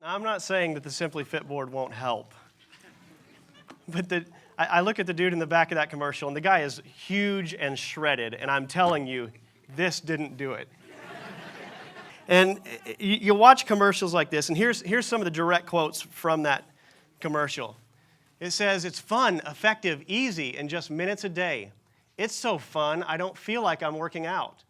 Now, I'm not saying that the Simply Fit board won't help, but I look at the dude in the back of that commercial, and the guy is huge and shredded, and I'm telling you, this didn't do it. And you watch commercials like this, and here's some of the direct quotes from that commercial. It says, "It's fun, effective, easy, and just minutes a day. It's so fun, I don't feel like I'm working out."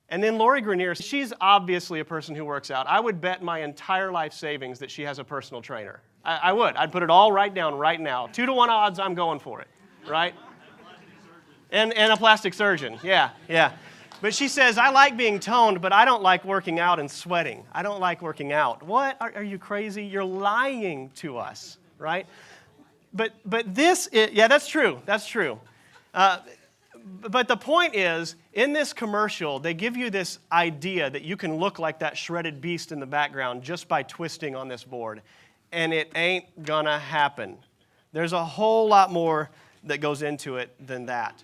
And then Lori Grenier, she's obviously a person who works out. I would bet my entire life savings that she has a personal trainer. I would. I'd put it all right down right now. 2-to-1 odds, I'm going for it, right? And a plastic surgeon, yeah. But she says, "I like being toned, but I don't like working out and sweating. I don't like working out." What? Are you crazy? You're lying to us, right? But this, yeah, that's true. That's true. But the point is, in this commercial, they give you this idea that you can look like that shredded beast in the background just by twisting on this board. And it ain't gonna happen. There's a whole lot more that goes into it than that.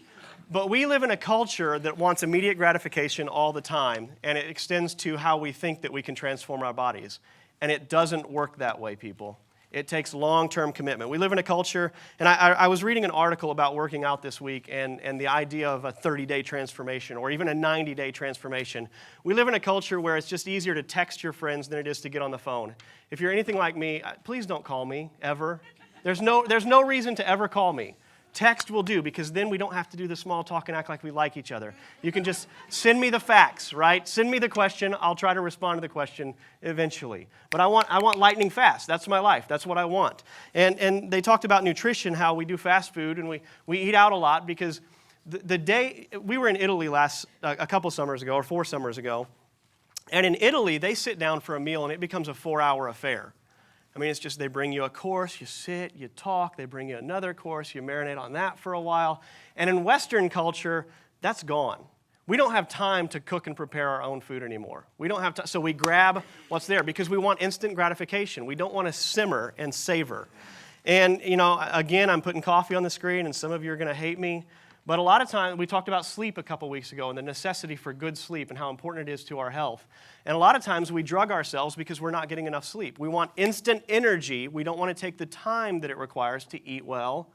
But we live in a culture that wants immediate gratification all the time, and it extends to how we think that we can transform our bodies. And it doesn't work that way, people. It takes long-term commitment. We live in a culture, and I was reading an article about working out this week and the idea of a 30-day transformation or even a 90-day transformation. We live in a culture where it's just easier to text your friends than it is to get on the phone. If you're anything like me, please don't call me, ever. There's no reason to ever call me. Text will do, because then we don't have to do the small talk and act like we like each other. You can just send me the facts, right? Send me the question. I'll try to respond to the question eventually. But I want lightning fast. That's my life. That's what I want. And they talked about nutrition, how we do fast food and we eat out a lot, because the day we were in Italy a couple summers ago, or 4 summers ago, and in Italy they sit down for a meal and it becomes a 4-hour affair. I mean, it's just they bring you a course, you sit, you talk, they bring you another course, you marinate on that for a while. And in Western culture, that's gone. We don't have time to cook and prepare our own food anymore. We don't have time, so we grab what's there because we want instant gratification. We don't want to simmer and savor. And, again, I'm putting coffee on the screen, and some of you are going to hate me. But a lot of times, we talked about sleep a couple weeks ago and the necessity for good sleep and how important it is to our health. And a lot of times we drug ourselves because we're not getting enough sleep. We want instant energy. We don't want to take the time that it requires to eat well,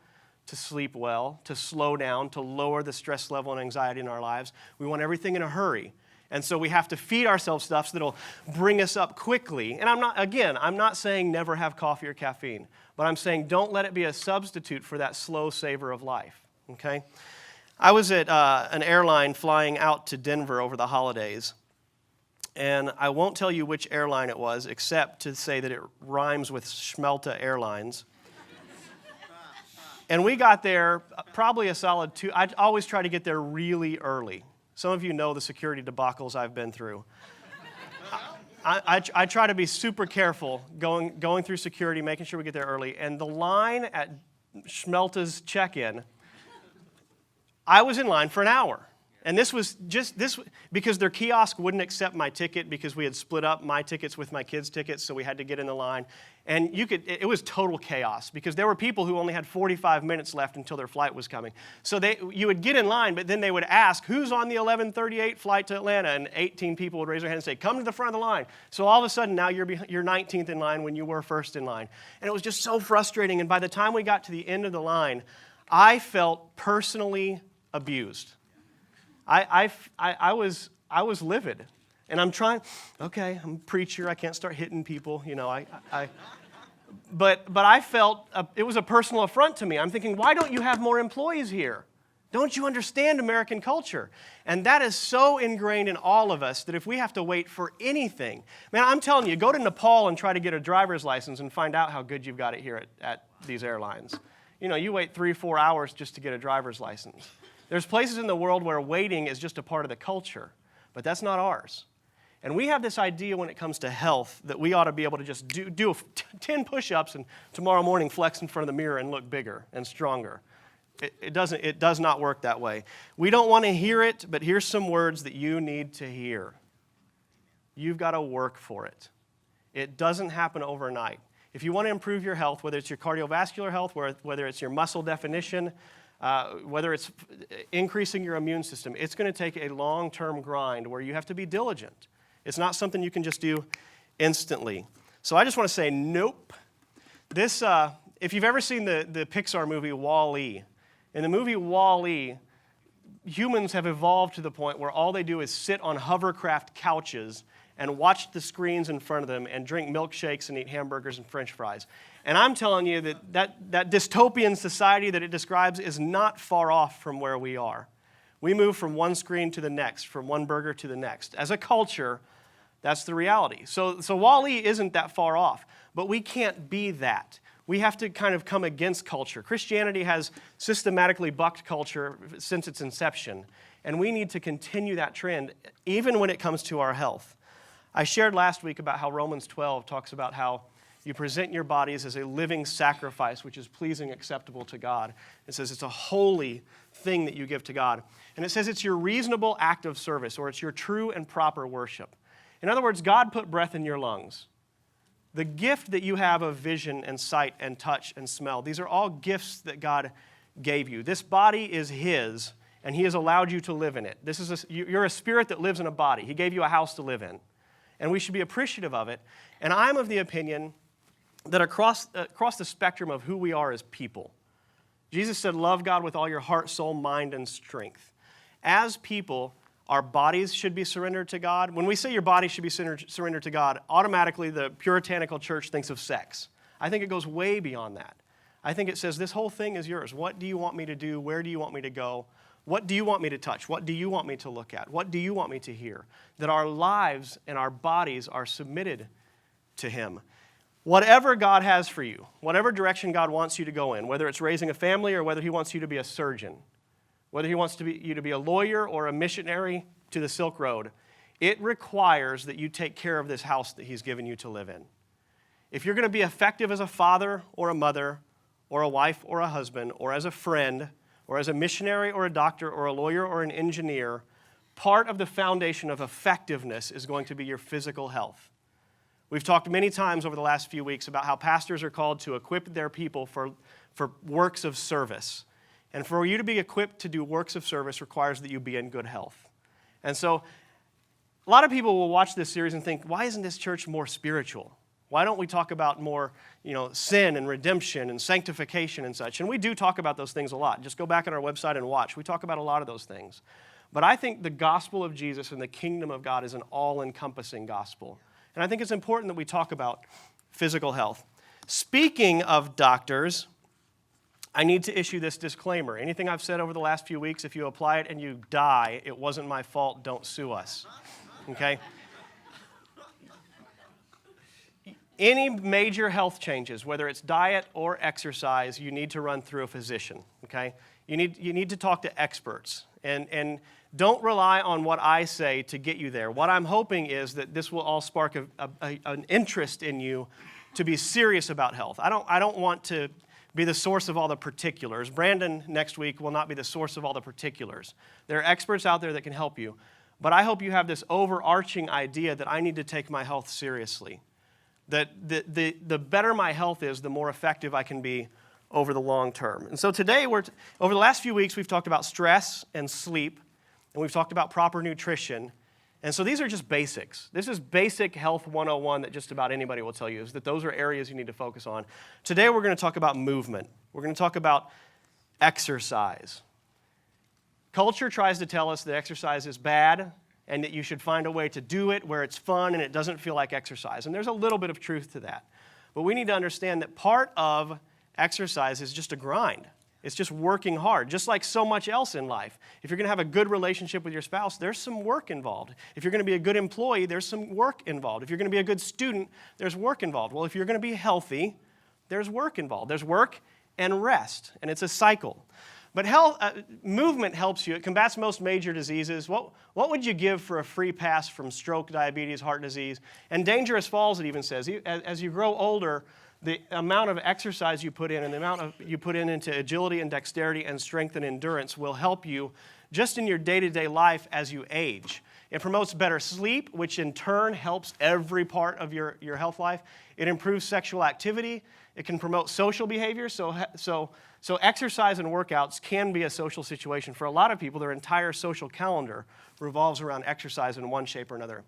to sleep well, to slow down, to lower the stress level and anxiety in our lives. We want everything in a hurry. And so we have to feed ourselves stuff that'll bring us up quickly. And I'm not saying never have coffee or caffeine, but I'm saying don't let it be a substitute for that slow savor of life, okay? I was at an airline flying out to Denver over the holidays, and I won't tell you which airline it was, except to say that it rhymes with Schmelta Airlines. And we got there probably a solid 2. I always try to get there really early. Some of you know the security debacles I've been through. I try to be super careful going through security, making sure we get there early. And the line at Schmelta's check-in, I was in line for an hour. And this was because their kiosk wouldn't accept my ticket because we had split up my tickets with my kids' tickets, so we had to get in the line. And it was total chaos because there were people who only had 45 minutes left until their flight was coming. So you would get in line, but then they would ask, who's on the 11:38 flight to Atlanta? And 18 people would raise their hand and say, come to the front of the line. So all of a sudden now you're 19th in line when you were first in line. And it was just so frustrating. And by the time we got to the end of the line, I felt personally abused. I was livid, and I'm trying. Okay, I'm a preacher. I can't start hitting people, But I felt it was a personal affront to me. I'm thinking, why don't you have more employees here? Don't you understand American culture? And that is so ingrained in all of us that if we have to wait for anything, man, I'm telling you, go to Nepal and try to get a driver's license and find out how good you've got it here at these airlines. You wait 3-4 hours just to get a driver's license. There's places in the world where waiting is just a part of the culture, but that's not ours. And we have this idea when it comes to health that we ought to be able to just do 10 push-ups and tomorrow morning flex in front of the mirror and look bigger and stronger. It does not work that way. We don't want to hear it, but here's some words that you need to hear. You've got to work for it. It doesn't happen overnight. If you want to improve your health, whether it's your cardiovascular health, whether it's your muscle definition, whether it's increasing your immune system, it's going to take a long-term grind where you have to be diligent. It's not something you can just do instantly. So I just want to say, nope. This, if you've ever seen the Pixar movie Wall-E, in the movie Wall-E, humans have evolved to the point where all they do is sit on hovercraft couches and watch the screens in front of them and drink milkshakes and eat hamburgers and French fries. And I'm telling you that dystopian society that it describes is not far off from where we are. We move from one screen to the next, from one burger to the next. As a culture, that's the reality. So Wall-E isn't that far off, but we can't be that. We have to kind of come against culture. Christianity has systematically bucked culture since its inception, and we need to continue that trend even when it comes to our health. I shared last week about how Romans 12 talks about how you present your bodies as a living sacrifice, which is pleasing, acceptable to God. It says it's a holy thing that you give to God. And it says it's your reasonable act of service, or it's your true and proper worship. In other words, God put breath in your lungs. The gift that you have of vision and sight and touch and smell, these are all gifts that God gave you. This body is His, and He has allowed you to live in it. You're a spirit that lives in a body. He gave you a house to live in. And we should be appreciative of it. And I'm of the opinion that across the spectrum of who we are as people, Jesus said, love God with all your heart, soul, mind, and strength. As people, our bodies should be surrendered to God. When we say your body should be surrendered to God, automatically the puritanical church thinks of sex. I think it goes way beyond that. I think it says this whole thing is yours. What do you want me to do? Where do you want me to go? What do you want me to touch? What do you want me to look at? What do you want me to hear? That our lives and our bodies are submitted to Him. Whatever God has for you, whatever direction God wants you to go in, whether it's raising a family or whether He wants you to be a surgeon, whether He wants you to be a lawyer or a missionary to the Silk Road, it requires that you take care of this house that He's given you to live in. If you're going to be effective as a father or a mother or a wife or a husband or as a friend or as a missionary or a doctor or a lawyer or an engineer, part of the foundation of effectiveness is going to be your physical health. We've talked many times over the last few weeks about how pastors are called to equip their people for works of service. And for you to be equipped to do works of service requires that you be in good health. And so a lot of people will watch this series and think, why isn't this church more spiritual? Why don't we talk about more, sin and redemption and sanctification and such? And we do talk about those things a lot. Just go back on our website and watch. We talk about a lot of those things. But I think the gospel of Jesus and the kingdom of God is an all-encompassing gospel. And I think it's important that we talk about physical health. Speaking of doctors, I need to issue this disclaimer. Anything I've said over the last few weeks, if you apply it and you die, it wasn't my fault, don't sue us. Okay? Any major health changes, whether it's diet or exercise, you need to run through a physician, okay? You need to talk to experts. And don't rely on what I say to get you there. What I'm hoping is that this will all spark an interest in you to be serious about health. I don't want to be the source of all the particulars. Brandon next week will not be the source of all the particulars. There are experts out there that can help you. But I hope you have this overarching idea that I need to take my health seriously. That the better my health is, the more effective I can be over the long term. And so today, over the last few weeks, we've talked about stress and sleep, and we've talked about proper nutrition. And so these are just basics. This is basic health 101 that just about anybody will tell you, is that those are areas you need to focus on. Today, we're going to talk about movement. We're going to talk about exercise. Culture tries to tell us that exercise is bad, and that you should find a way to do it where it's fun and it doesn't feel like exercise. And there's a little bit of truth to that. But we need to understand that part of exercise is just a grind. It's just working hard, just like so much else in life. If you're going to have a good relationship with your spouse, there's some work involved. If you're going to be a good employee, there's some work involved. If you're going to be a good student, there's work involved. Well, if you're going to be healthy, there's work involved. There's work and rest, and it's a cycle. But movement helps you. It combats most major diseases. What would you give for a free pass from stroke, diabetes, heart disease, and dangerous falls, it even says. As you grow older, the amount of exercise you put in and the amount you put into agility and dexterity and strength and endurance will help you just in your day-to-day life as you age. It promotes better sleep, which in turn helps every part of your health life. It improves sexual activity. It can promote social behavior. So exercise and workouts can be a social situation. For a lot of people, their entire social calendar revolves around exercise in one shape or another.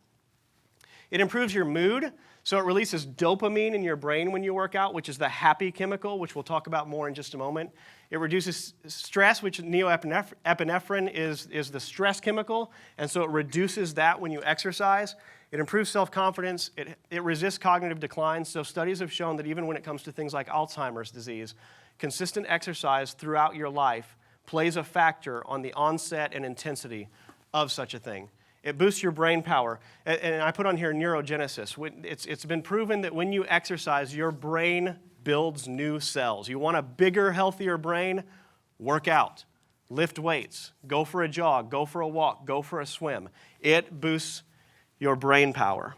It improves your mood, so it releases dopamine in your brain when you work out, which is the happy chemical, which we'll talk about more in just a moment. It reduces stress, which norepinephrine is the stress chemical, and so it reduces that when you exercise. It improves self-confidence. It resists cognitive decline, so studies have shown that even when it comes to things like Alzheimer's disease, consistent exercise throughout your life plays a factor on the onset and intensity of such a thing. It boosts your brain power. And I put on here neurogenesis. It's been proven that when you exercise, your brain builds new cells. You want a bigger, healthier brain? Work out. Lift weights. Go for a jog. Go for a walk. Go for a swim. It boosts your brain power.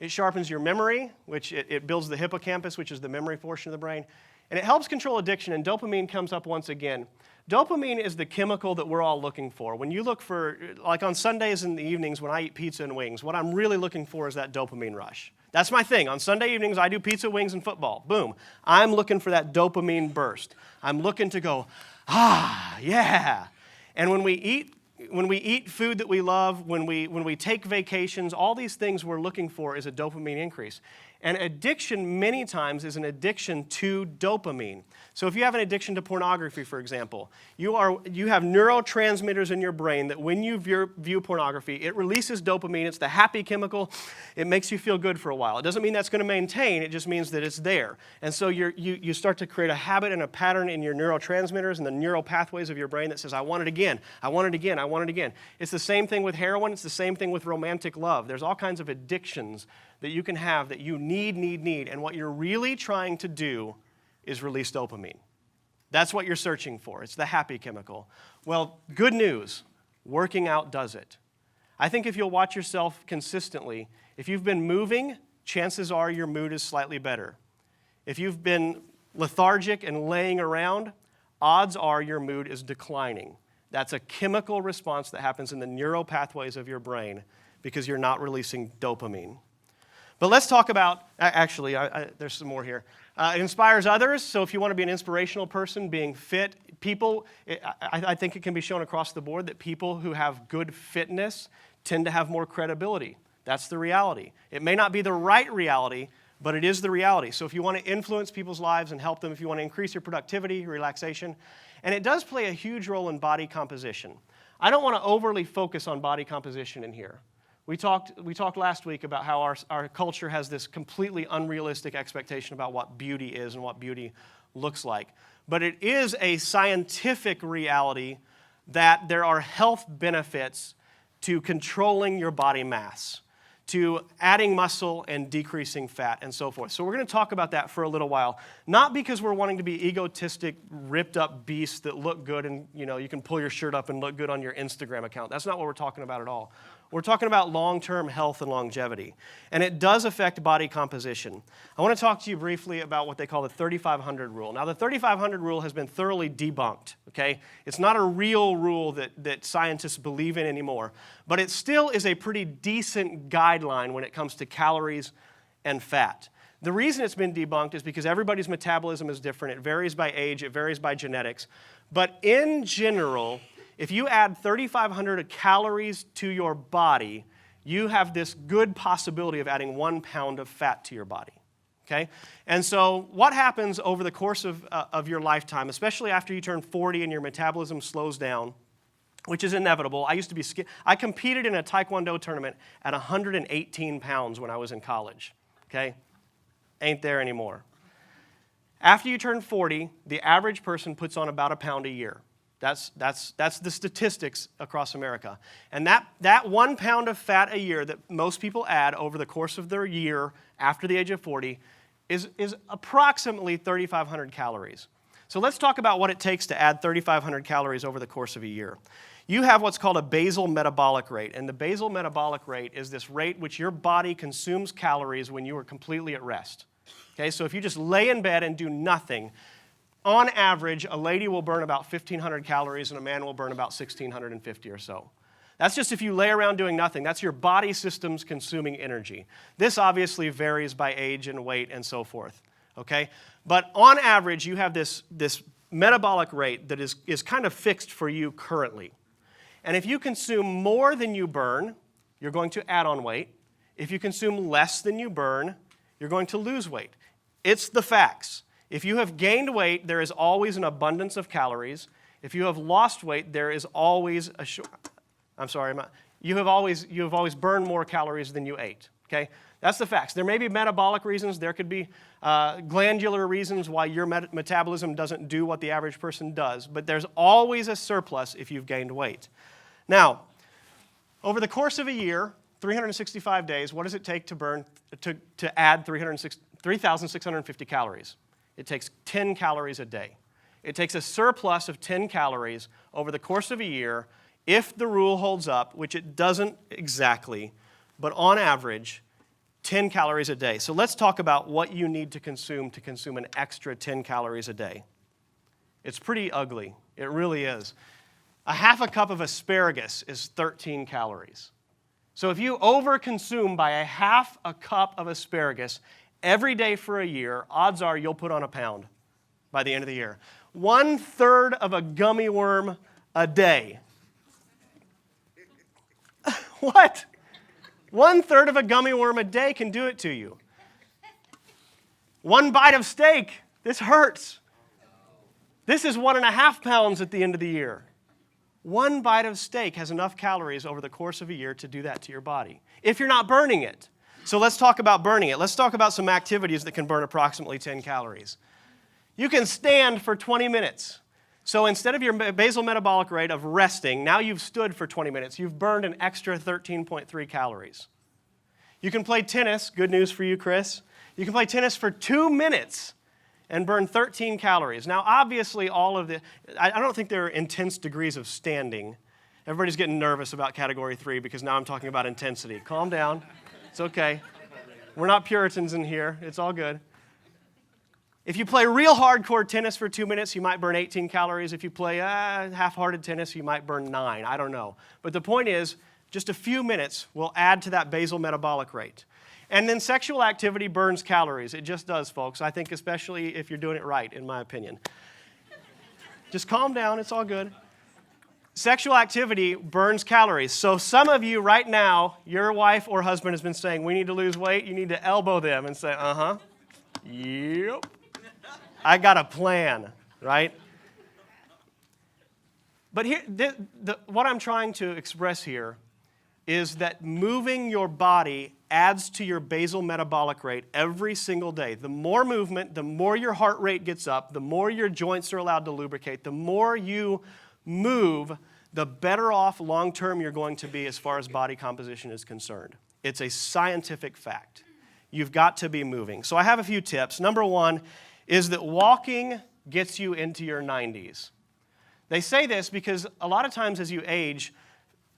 It sharpens your memory, which it builds the hippocampus, which is the memory portion of the brain. And it helps control addiction, and dopamine comes up once again. Dopamine is the chemical that we're all looking for. When you look for, like on Sundays in the evenings when I eat pizza and wings, what I'm really looking for is that dopamine rush. That's my thing. On Sunday evenings, I do pizza, wings, and football. Boom. I'm looking for that dopamine burst. I'm looking to go, yeah. And when we eat food that we love, when we take vacations, all these things we're looking for is a dopamine increase. And addiction many times is an addiction to dopamine. So if you have an addiction to pornography, for example, you have neurotransmitters in your brain that when you view pornography, it releases dopamine. It's the happy chemical. It makes you feel good for a while. It doesn't mean that's going to maintain. It just means that it's there. And so you start to create a habit and a pattern in your neurotransmitters and the neural pathways of your brain that says, I want it again, I want it again, I want it again. It's the same thing with heroin. It's the same thing with romantic love. There's all kinds of addictions that you can have that you need. And what you're really trying to do is release dopamine. That's what you're searching for. It's the happy chemical. Well, good news, working out does it. I think if you'll watch yourself consistently, if you've been moving, chances are your mood is slightly better. If you've been lethargic and laying around, odds are your mood is declining. That's a chemical response that happens in the neural pathways of your brain because you're not releasing dopamine. But let's talk about, there's some more here. It inspires others, so if you want to be an inspirational person, being fit, I think it can be shown across the board that people who have good fitness tend to have more credibility. That's the reality. It may not be the right reality, but it is the reality. So if you want to influence people's lives and help them, if you want to increase your productivity, relaxation, and it does play a huge role in body composition. I don't want to overly focus on body composition in here. We talked last week about how our culture has this completely unrealistic expectation about what beauty is and what beauty looks like. But it is a scientific reality that there are health benefits to controlling your body mass, to adding muscle and decreasing fat and so forth. So we're going to talk about that for a little while, not because we're wanting to be egotistic, ripped up beasts that look good and you can pull your shirt up and look good on your Instagram account. That's not what we're talking about at all. We're talking about long-term health and longevity, and it does affect body composition. I want to talk to you briefly about what they call the 3,500 rule. Now, the 3,500 rule has been thoroughly debunked, okay? It's not a real rule that scientists believe in anymore, but it still is a pretty decent guideline when it comes to calories and fat. The reason it's been debunked is because everybody's metabolism is different. It varies by age. It varies by genetics. But in general, if you add 3,500 calories to your body, you have this good possibility of adding 1 pound of fat to your body, okay? And so what happens over the course of your lifetime, especially after you turn 40 and your metabolism slows down, which is inevitable. I competed in a Taekwondo tournament at 118 pounds when I was in college, okay? Ain't there anymore. After you turn 40, the average person puts on about a pound a year. That's the statistics across America. And that 1 pound of fat a year that most people add over the course of their year after the age of 40 is approximately 3,500 calories. So let's talk about what it takes to add 3,500 calories over the course of a year. You have what's called a basal metabolic rate. And the basal metabolic rate is this rate which your body consumes calories when you are completely at rest. Okay, so if you just lay in bed and do nothing, on average, a lady will burn about 1,500 calories and a man will burn about 1,650 or so. That's just if you lay around doing nothing. That's your body systems consuming energy. This obviously varies by age and weight and so forth, okay? But on average, you have this metabolic rate that is kind of fixed for you currently. And if you consume more than you burn, you're going to add on weight. If you consume less than you burn, you're going to lose weight. It's the facts. If you have gained weight, there is always an abundance of calories. If you have lost weight, there is always you have always burned more calories than you ate. Okay? That's the facts. There may be metabolic reasons. There could be glandular reasons why your metabolism doesn't do what the average person does. But there's always a surplus if you've gained weight. Now, over the course of a year, 365 days, what does it take to add 3,650 calories? It takes 10 calories a day. It takes a surplus of 10 calories over the course of a year if the rule holds up, which it doesn't exactly, but on average, 10 calories a day. So let's talk about what you need to consume an extra 10 calories a day. It's pretty ugly. It really is. A half a cup of asparagus is 13 calories. So if you overconsume by a half a cup of asparagus every day for a year, odds are you'll put on a pound by the end of the year. 1/3 of a gummy worm a day. What? 1/3 of a gummy worm a day can do it to you. 1 bite of steak. This hurts. This is 1.5 pounds at the end of the year. 1 bite of steak has enough calories over the course of a year to do that to your body, if you're not burning it. So let's talk about burning it. Let's talk about some activities that can burn approximately 10 calories. You can stand for 20 minutes. So instead of your basal metabolic rate of resting, now you've stood for 20 minutes. You've burned an extra 13.3 calories. You can play tennis. Good news for you, Chris. You can play tennis for 2 minutes and burn 13 calories. Now, obviously, I don't think there are intense degrees of standing. Everybody's getting nervous about category 3 because now I'm talking about intensity. Calm down. It's okay. We're not Puritans in here. It's all good. If you play real hardcore tennis for 2 minutes, you might burn 18 calories. If you play half-hearted tennis, you might burn 9. I don't know. But the point is, just a few minutes will add to that basal metabolic rate. And then sexual activity burns calories. It just does, folks. I think especially if you're doing it right, in my opinion. Just calm down. It's all good. Sexual activity burns calories. So some of you right now, your wife or husband has been saying, we need to lose weight. You need to elbow them and say, uh-huh. Yep. I got a plan, right? But here, what I'm trying to express here is that moving your body adds to your basal metabolic rate every single day. The more movement, the more your heart rate gets up, the more your joints are allowed to lubricate, the more you move, the better off long-term you're going to be as far as body composition is concerned. It's a scientific fact. You've got to be moving. So I have a few tips. Number one is that walking gets you into your 90s. They say this because a lot of times as you age,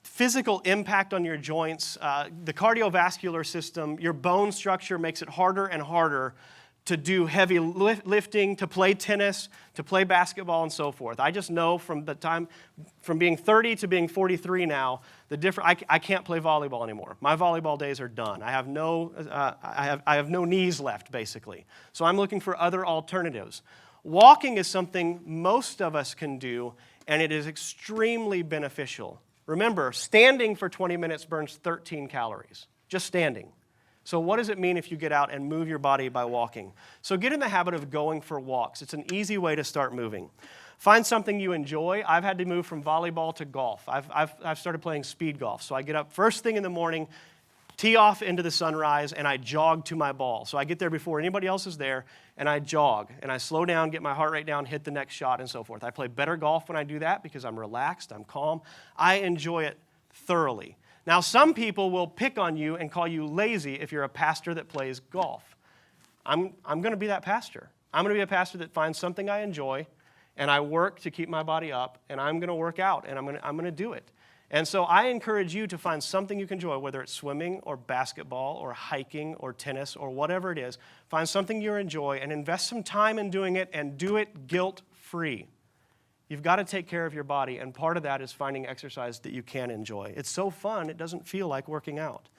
physical impact on your joints, the cardiovascular system, your bone structure makes it harder and harder to do heavy lifting, to play tennis, to play basketball, and so forth. I just know from being 30 to being 43 now, I can't play volleyball anymore. My volleyball days are done. I have no knees left, basically. So I'm looking for other alternatives. Walking is something most of us can do, and it is extremely beneficial. Remember, standing for 20 minutes burns 13 calories, just standing. So what does it mean if you get out and move your body by walking? So get in the habit of going for walks. It's an easy way to start moving. Find something you enjoy. I've had to move from volleyball to golf. I've started playing speed golf. So I get up first thing in the morning, tee off into the sunrise, and I jog to my ball. So I get there before anybody else is there, and I jog. And I slow down, get my heart rate down, hit the next shot, and so forth. I play better golf when I do that because I'm relaxed, I'm calm. I enjoy it thoroughly. Now, some people will pick on you and call you lazy if you're a pastor that plays golf. I'm going to be that pastor. I'm going to be a pastor that finds something I enjoy, and I work to keep my body up, and I'm going to work out, and I'm going to do it. And so I encourage you to find something you can enjoy, whether it's swimming or basketball or hiking or tennis or whatever it is. Find something you enjoy and invest some time in doing it, and do it guilt-free. You've got to take care of your body, and part of that is finding exercise that you can enjoy. It's so fun, it doesn't feel like working out.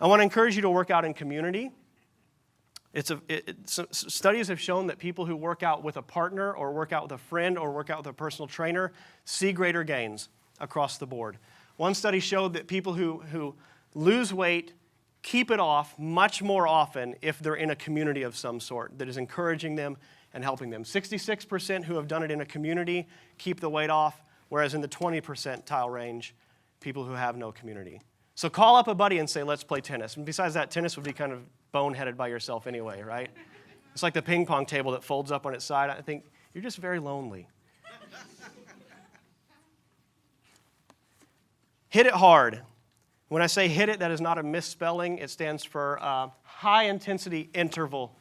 I want to encourage you to work out in community. Studies have shown that people who work out with a partner or work out with a friend or work out with a personal trainer see greater gains across the board. One study showed that people who lose weight keep it off much more often if they're in a community of some sort that is encouraging them and helping them. 66% who have done it in a community keep the weight off, whereas in the 20 percentile range, people who have no community. So call up a buddy and say, let's play tennis. And besides that, tennis would be kind of boneheaded by yourself anyway, right? It's like the ping pong table that folds up on its side. I think you're just very lonely. Hit it hard. When I say hit it, that is not a misspelling. It stands for high-intensity interval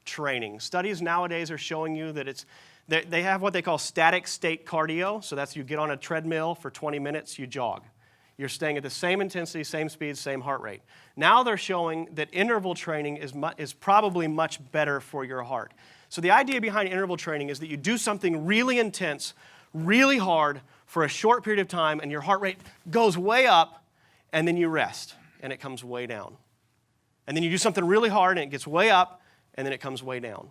training. Studies nowadays are showing you that they have what they call static state cardio. So that's you get on a treadmill for 20 minutes, you jog. You're staying at the same intensity, same speed, same heart rate. Now they're showing that interval training is probably much better for your heart. So the idea behind interval training is that you do something really intense, really hard for a short period of time, and your heart rate goes way up, and then you rest, and it comes way down. And then you do something really hard, and it gets way up, and then it comes way down.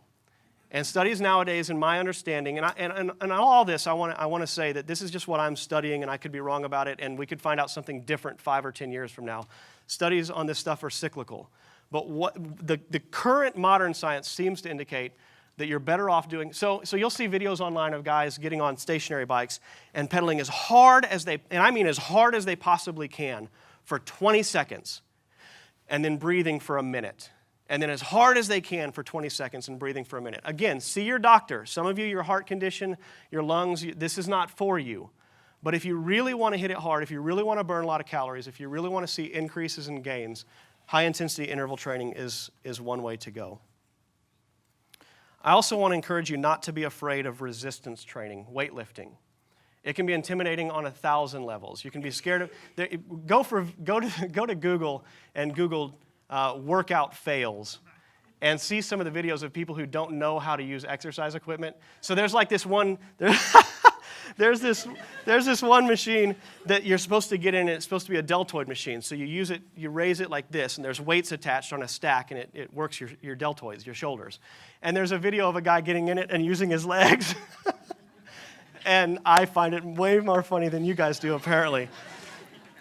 And studies nowadays, in my understanding, and all this, I want to say that this is just what I'm studying, and I could be wrong about it, and we could find out something different 5 or 10 years from now. Studies on this stuff are cyclical. But what the current modern science seems to indicate that you're better off doing. So you'll see videos online of guys getting on stationary bikes and pedaling as hard as they possibly can for 20 seconds, and then breathing for a minute. And then as hard as they can for 20 seconds and breathing for a minute. Again, see your doctor. Some of you, your heart condition, your lungs, this is not for you. But if you really want to hit it hard, if you really want to burn a lot of calories, if you really want to see increases in gains, high-intensity interval training is one way to go. I also want to encourage you not to be afraid of resistance training, weightlifting. It can be intimidating on 1,000 levels. You can be scared of. Go to Google and Google workout fails and see some of the videos of people who don't know how to use exercise equipment. So there's like this one, there's this one machine that you're supposed to get in, and it's supposed to be a deltoid machine. So you use it, you raise it like this, and there's weights attached on a stack, and it works your deltoids, your shoulders. And there's a video of a guy getting in it and using his legs. And I find it way more funny than you guys do, apparently.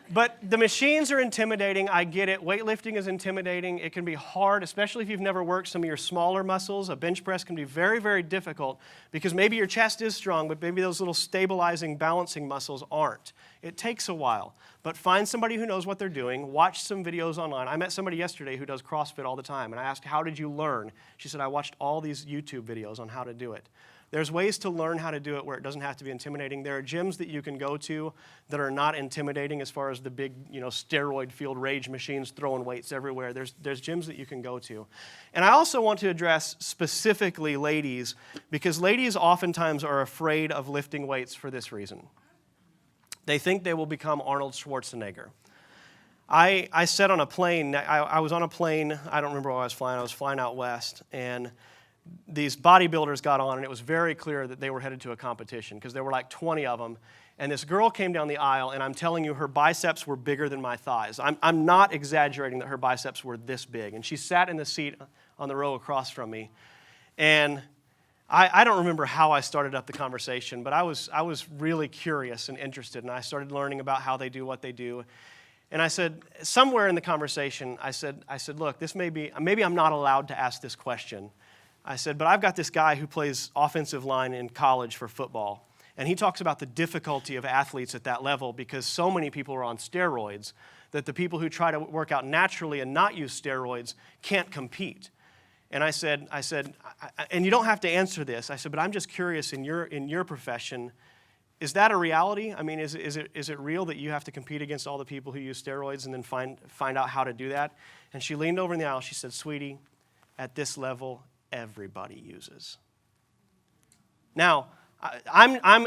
But the machines are intimidating. I get it. Weightlifting is intimidating. It can be hard, especially if you've never worked some of your smaller muscles. A bench press can be very, very difficult because maybe your chest is strong, but maybe those little stabilizing, balancing muscles aren't. It takes a while. But find somebody who knows what they're doing. Watch some videos online. I met somebody yesterday who does CrossFit all the time, and I asked, how did you learn? She said, I watched all these YouTube videos on how to do it. There's ways to learn how to do it where it doesn't have to be intimidating. There are gyms that you can go to that are not intimidating as far as the big, steroid field rage machines throwing weights everywhere. There's gyms that you can go to. And I also want to address specifically ladies, because ladies oftentimes are afraid of lifting weights for this reason. They think they will become Arnold Schwarzenegger. I sat on a plane. I was on a plane. I don't remember where I was flying. I was flying out west, and these bodybuilders got on, and it was very clear that they were headed to a competition because there were like 20 of them. And this girl came down the aisle, and I'm telling you, her biceps were bigger than my thighs. I'm not exaggerating that her biceps were this big. And she sat in the seat on the row across from me. And I don't remember how I started up the conversation, but I was really curious and interested, and I started learning about how they do what they do. And I said, somewhere in the conversation, I said, look, this maybe I'm not allowed to ask this question. I said, but I've got this guy who plays offensive line in college for football, and he talks about the difficulty of athletes at that level because so many people are on steroids that the people who try to work out naturally and not use steroids can't compete. And I said, and you don't have to answer this. I said, but I'm just curious, in your profession, is that a reality? I mean, is it real that you have to compete against all the people who use steroids and then find out how to do that? And she leaned over in the aisle. She said, sweetie, at this level, everybody uses. Now,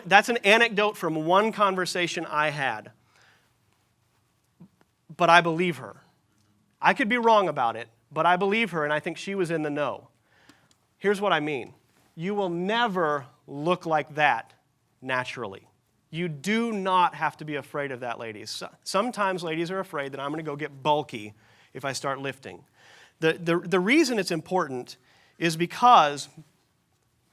that's an anecdote from one conversation I had, but I believe her. I could be wrong about it, but I believe her, and I think she was in the know. Here's what I mean. You will never look like that naturally. You do not have to be afraid of that, ladies. Sometimes ladies are afraid that I'm going to go get bulky if I start lifting. The reason it's important is because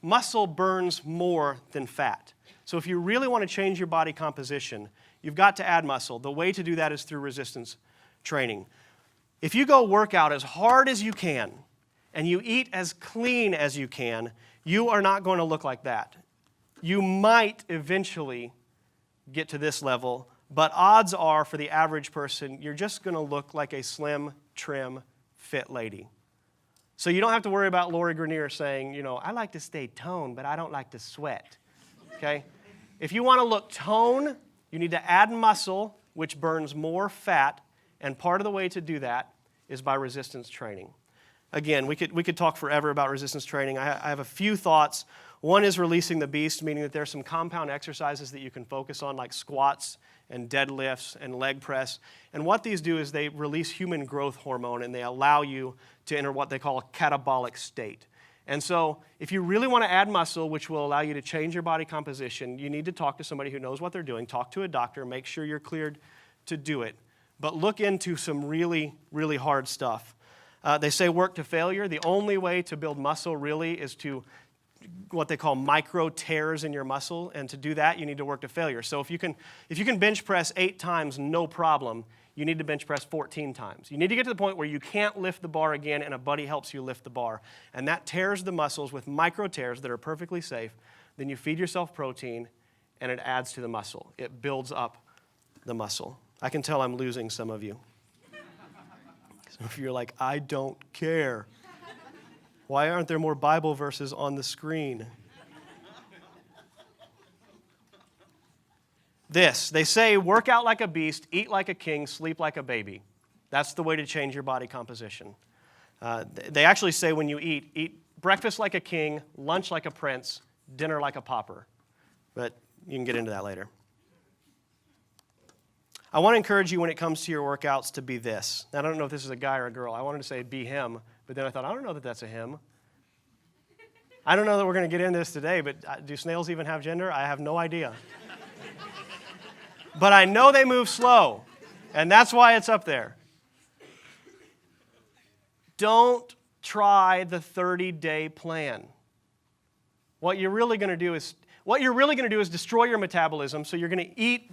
muscle burns more than fat. So if you really want to change your body composition, you've got to add muscle. The way to do that is through resistance training. If you go work out as hard as you can and you eat as clean as you can, you are not going to look like that. You might eventually get to this level, but odds are for the average person, you're just going to look like a slim, trim, fit lady. So you don't have to worry about Lori Grenier saying, I like to stay toned, but I don't like to sweat. Okay? If you want to look toned, you need to add muscle, which burns more fat, and part of the way to do that is by resistance training. Again, we could talk forever about resistance training. I have a few thoughts. One is releasing the beast, meaning that there's some compound exercises that you can focus on, like squats and deadlifts and leg press. And what these do is they release human growth hormone, and they allow you to enter what they call a catabolic state. And so if you really want to add muscle, which will allow you to change your body composition, you need to talk to somebody who knows what they're doing. Talk to a doctor. Make sure you're cleared to do it. But look into some really, really hard stuff. They say work to failure. The only way to build muscle really is to what they call micro tears in your muscle, and to do that, you need to work to failure. So if you can bench press 8 times, no problem, you need to bench press 14 times. You need to get to the point where you can't lift the bar again, and a buddy helps you lift the bar. And that tears the muscles with micro tears that are perfectly safe. Then you feed yourself protein, and it adds to the muscle. It builds up the muscle. I can tell I'm losing some of you. Some of you are like, I don't care. Why aren't there more Bible verses on the screen? They say, work out like a beast, eat like a king, sleep like a baby. That's the way to change your body composition. They actually say when you eat breakfast like a king, lunch like a prince, dinner like a pauper. But you can get into that later. I want to encourage you when it comes to your workouts to be this. I don't know if this is a guy or a girl. I wanted to say be him, but then I thought, I don't know that that's a him. I don't know that we're going to get into this today, but do snails even have gender? I have no idea. But I know they move slow, and that's why it's up there. Don't try the 30-day plan. What you're really going to do is destroy your metabolism, so you're going to eat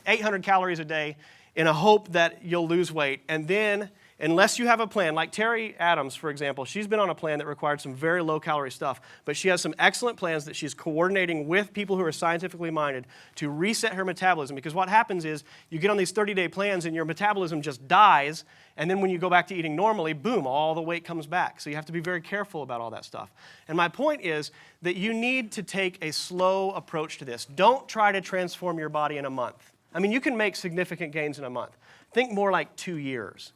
800 calories a day in a hope that you'll lose weight. And then, unless you have a plan, like Terry Adams, for example, she's been on a plan that required some very low-calorie stuff, but she has some excellent plans that she's coordinating with people who are scientifically minded to reset her metabolism. Because what happens is you get on these 30-day plans and your metabolism just dies, and then when you go back to eating normally, boom, all the weight comes back. So you have to be very careful about all that stuff. And my point is that you need to take a slow approach to this. Don't try to transform your body in a month. I mean, you can make significant gains in a month. Think more like 2 years.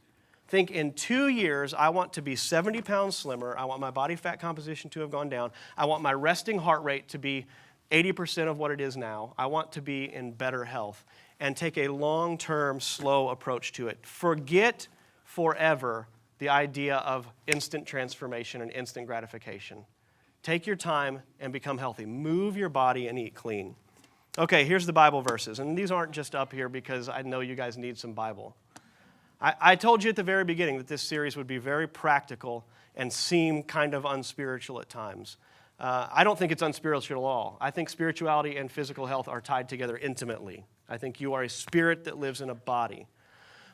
Think in 2 years, I want to be 70 pounds slimmer. I want my body fat composition to have gone down. I want my resting heart rate to be 80% of what it is now. I want to be in better health. And take a long-term, slow approach to it. Forget forever the idea of instant transformation and instant gratification. Take your time and become healthy. Move your body and eat clean. Okay, here's the Bible verses. And these aren't just up here because I know you guys need some Bible. I told you at the very beginning that this series would be very practical and seem kind of unspiritual at times. I don't think it's unspiritual at all. I think spirituality and physical health are tied together intimately. I think you are a spirit that lives in a body.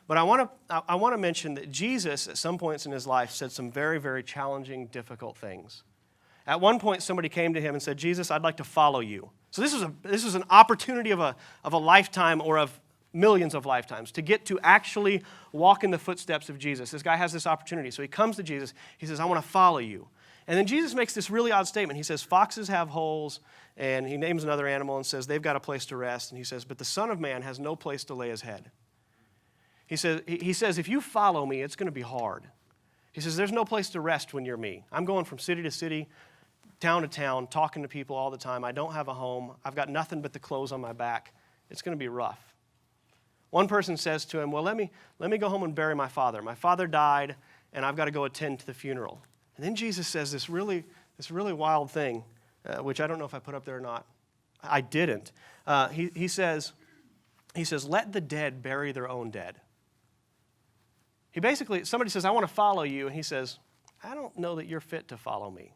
But I want to mention that Jesus, at some points in his life, said some very, very challenging, difficult things. At one point, somebody came to him and said, Jesus, I'd like to follow you. So this was an opportunity of a lifetime or of millions of lifetimes to get to actually walk in the footsteps of Jesus. This guy has this opportunity. So he comes to Jesus. He says, I want to follow you. And then Jesus makes this really odd statement. He says, foxes have holes, and he names another animal and says, they've got a place to rest. And he says, but the Son of Man has no place to lay his head. He says, if you follow me, it's going to be hard. He says, there's no place to rest when you're me. I'm going from city to city, town to town, talking to people all the time. I don't have a home. I've got nothing but the clothes on my back. It's going to be rough. One person says to him, well, let me go home and bury my father. My father died, and I've got to go attend to the funeral. And then Jesus says this really wild thing, which I don't know if I put up there or not. I didn't. He says, let the dead bury their own dead. Somebody says, I want to follow you. And he says, I don't know that you're fit to follow me.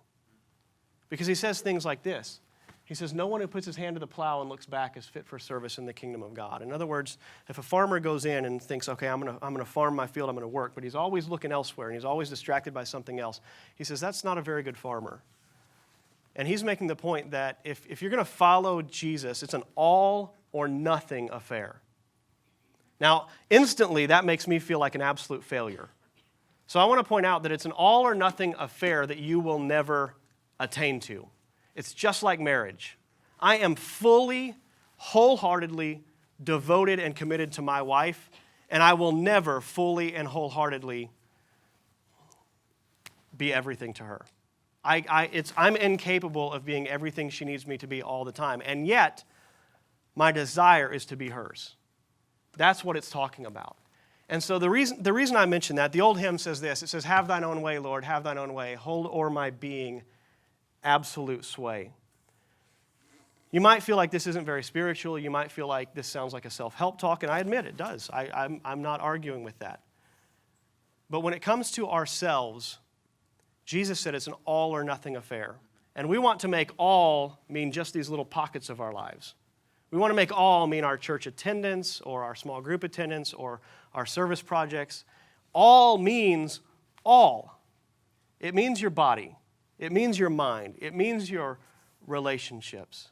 Because he says things like this. He says, no one who puts his hand to the plow and looks back is fit for service in the kingdom of God. In other words, if a farmer goes in and thinks, okay, I'm going to farm my field, I'm going to work, but he's always looking elsewhere and he's always distracted by something else, he says, that's not a very good farmer. And he's making the point that if you're going to follow Jesus, it's an all or nothing affair. Now, instantly, that makes me feel like an absolute failure. So I want to point out that it's an all or nothing affair that you will never attain to. It's just like marriage. I am fully, wholeheartedly devoted and committed to my wife, and I will never fully and wholeheartedly be everything to her. I'm incapable of being everything she needs me to be all the time, and yet my desire is to be hers. That's what it's talking about. And so the reason I mention that, the old hymn says this. It says, have thine own way, Lord, have thine own way. Hold o'er my being absolute sway. You might feel like this isn't very spiritual. You might feel like this sounds like a self-help talk, and I admit it does. I'm not arguing with that. But when it comes to ourselves, Jesus said it's an all or nothing affair. And we want to make all mean just these little pockets of our lives. We want to make all mean our church attendance or our small group attendance or our service projects. All means all. It means your body. It means your mind. It means your relationships.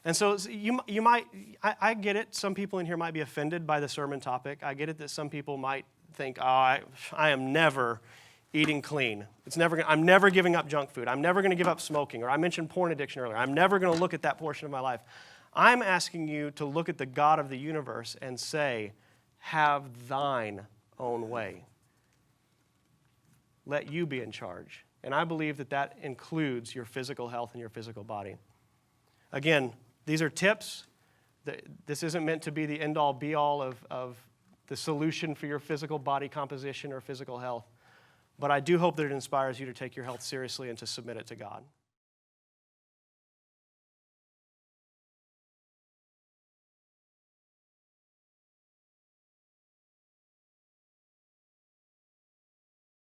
And so you might, I get it. Some people in here might be offended by the sermon topic. I get it that some people might think, I am never eating clean. I'm never giving up junk food. I'm never going to give up smoking. Or I mentioned porn addiction earlier. I'm never going to look at that portion of my life. I'm asking you to look at the God of the universe and say, have thine own way. Let you be in charge. And I believe that that includes your physical health and your physical body. Again, these are tips. This isn't meant to be the end-all, be-all of the solution for your physical body composition or physical health. But I do hope that it inspires you to take your health seriously and to submit it to God.